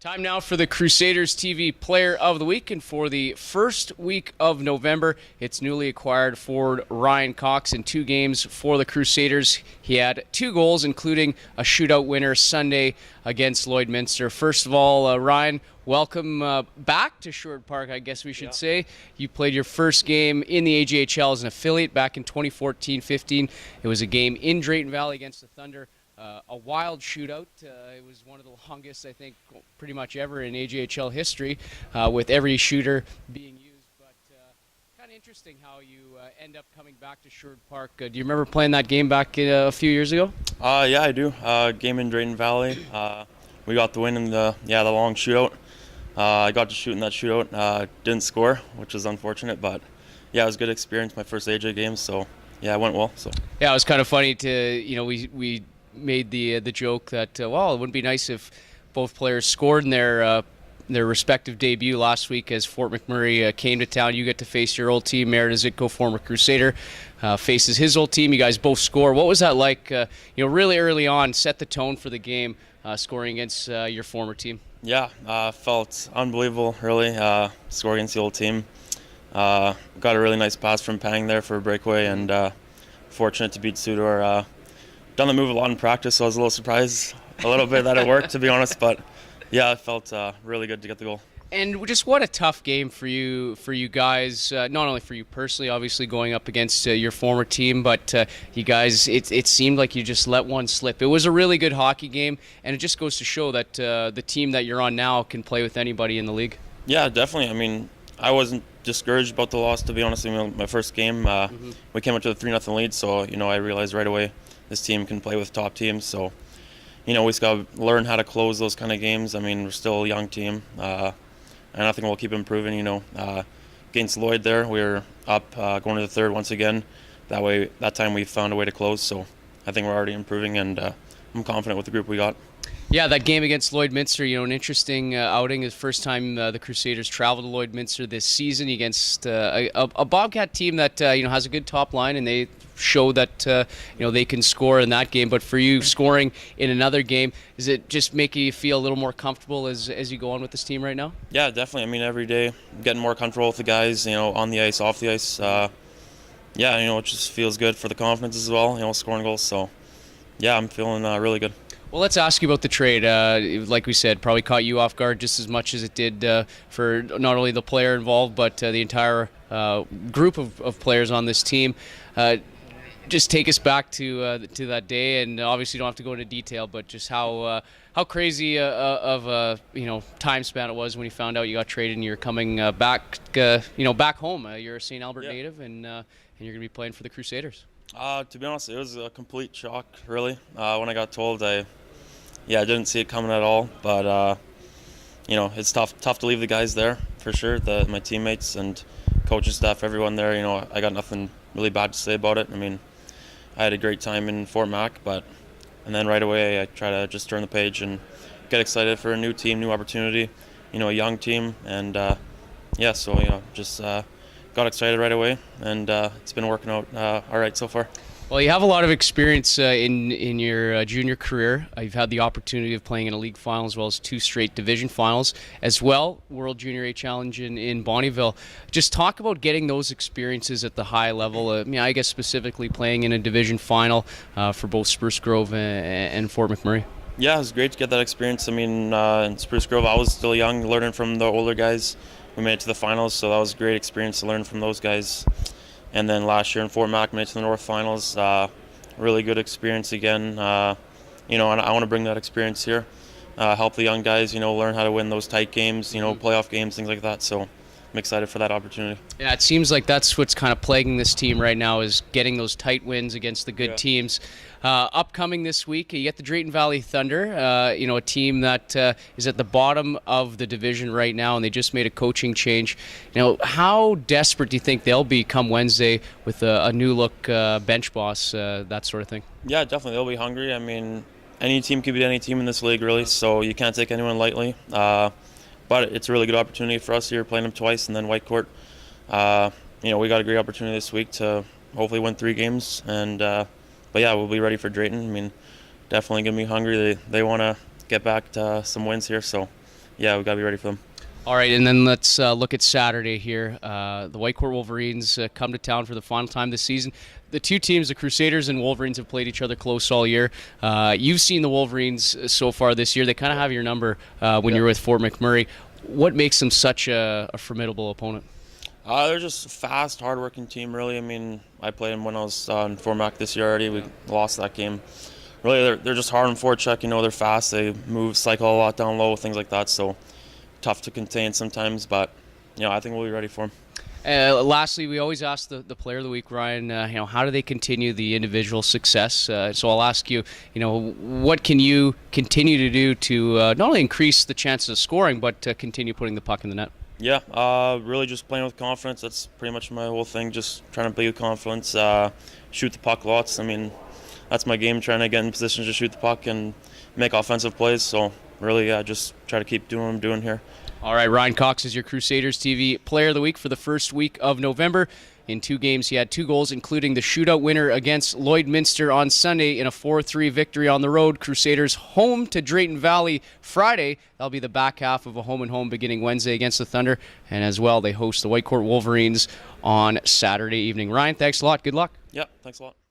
Time now for the Crusaders TV Player of the Week, and for the first week of November, it's newly acquired forward Ryan Cox. In 2 games for the Crusaders, he had 2 goals, including a shootout winner Sunday against Lloydminster. First of all, Ryan, welcome back to Sherwood Park, I guess we should say. You played your first game in the AJHL as an affiliate back in 2014-15. It was a game in Drayton Valley against the Thunder. A wild shootout. It was one of the longest, I think, pretty much ever in AJHL history, with every shooter being used. But kind of interesting how you end up coming back to Sherwood Park. Do you remember playing that game back a few years ago? Yeah, I do. Game in Drayton Valley. We got the win in the long shootout. I got to shoot in that shootout. Didn't score, which was unfortunate, but yeah, it was a good experience. My first AJ game, so yeah, it went well. So yeah, it was kind of funny to we made the joke that well, it wouldn't be nice if both players scored in their respective debut last week as Fort McMurray came to town. You get to face your old team. Merida Zitko, former Crusader, faces his old team. You guys both score. What was that like? Really early on, set the tone for the game, scoring against your former team. Yeah, felt unbelievable. Really, score against the old team. Got a really nice pass from Pang there for a breakaway, and fortunate to beat Sudor. Done the move a lot in practice, so I was a little surprised a little bit that it worked, to be honest. But yeah, it felt really good to get the goal. And just what a tough game for you guys, not only for you personally, obviously going up against your former team, but you guys, it seemed like you just let one slip. It was a really good hockey game, and it just goes to show that the team that you're on now can play with anybody in the league. Yeah, definitely. I mean, I wasn't discouraged about the loss, to be honest. My first game, we came up to a 3-0 lead, so I realized right away this team can play with top teams. So we just got to learn how to close those kind of games. I mean, we're still a young team, and I think we'll keep improving. Against Lloyd there, we were up going to the third once again. That time we found a way to close. So I think we're already improving, and I'm confident with the group we got. Yeah, that game against Lloydminster, an interesting outing. It's the first time the Crusaders traveled to Lloydminster this season against a Bobcat team that has a good top line, and they show that they can score in that game. But for you, scoring in another game, does it just make you feel a little more comfortable as you go on with this team right now? Yeah, definitely. I mean, every day I'm getting more comfortable with the guys, on the ice, off the ice. It just feels good for the confidence as well, scoring goals. So yeah, I'm feeling really good. Well, let's ask you about the trade. Like we said, probably caught you off guard just as much as it did for not only the player involved, but the entire group of players on this team. Just take us back to that day, and obviously you don't have to go into detail, but just how crazy of a time span it was when you found out you got traded and you're coming back home. You're a St. Albert native, and you're going to be playing for the Crusaders. To be honest, it was a complete shock, really. When I got told, I didn't see it coming at all. But it's tough to leave the guys there for sure. My teammates and coaching staff, everyone there. I got nothing really bad to say about it. I mean, I had a great time in Fort Mac, and then right away I try to just turn the page and get excited for a new team, new opportunity. A young team, and just got excited right away, and it's been working out all right so far. Well, you have a lot of experience in your junior career. You've had the opportunity of playing in a league final as well as 2 straight division finals as well, World Junior A Challenge in Bonnyville. Just talk about getting those experiences at the high level. I guess specifically playing in a division final for both Spruce Grove and Fort McMurray. Yeah, it was great to get that experience. I mean, in Spruce Grove, I was still young, learning from the older guys. We made it to the finals, so that was a great experience to learn from those guys. And then last year in Fort Mac, made it to the North Finals. Really good experience again. And I want to bring that experience here, help the young guys, learn how to win those tight games, playoff games, things like that. So I'm excited for that opportunity. Yeah, it seems like that's what's kind of plaguing this team right now, is getting those tight wins against the good teams. Upcoming this week, you get the Drayton Valley Thunder, a team that is at the bottom of the division right now, and they just made a coaching change. How desperate do you think they'll be come Wednesday with a new look bench boss, that sort of thing? Yeah, definitely. They'll be hungry. I mean, any team can beat any team in this league, really, so you can't take anyone lightly. But it's a really good opportunity for us here, playing them twice, and then Whitecourt. We got a great opportunity this week to hopefully win 3 games, and but yeah, we'll be ready for Drayton. I mean, definitely going to be hungry. They want to get back to some wins here, so yeah, we got to be ready for them. All right, and then let's look at Saturday here. The Whitecourt Wolverines come to town for the final time this season. The two teams, the Crusaders and Wolverines, have played each other close all year. You've seen the Wolverines so far this year. They kind of have your number when you're with Fort McMurray. What makes them such a formidable opponent? They're just a fast, hard-working team, really. I mean, I played them when I was in Fort Mac this year already. We lost that game. Really, they're just hard on forecheck. You know, they're fast. They move, cycle a lot down low, things like that. So tough to contain sometimes, but you know, I think we'll be ready for them. Lastly, we always ask the player of the week, Ryan, how do they continue the individual success? So I'll ask you, what can you continue to do to not only increase the chances of scoring, but to continue putting the puck in the net? Yeah, really just playing with confidence. That's pretty much my whole thing, just trying to play with confidence, shoot the puck lots. I mean, that's my game, trying to get in positions to shoot the puck and make offensive plays. So really, just try to keep doing what I'm doing here. All right, Ryan Cox is your Crusaders TV Player of the Week for the first week of November. In 2 games, he had 2 goals, including the shootout winner against Lloydminster on Sunday in a 4-3 victory on the road. Crusaders home to Drayton Valley Friday. That'll be the back half of a home-and-home beginning Wednesday against the Thunder. And as well, they host the Whitecourt Wolverines on Saturday evening. Ryan, thanks a lot. Good luck. Yeah, thanks a lot.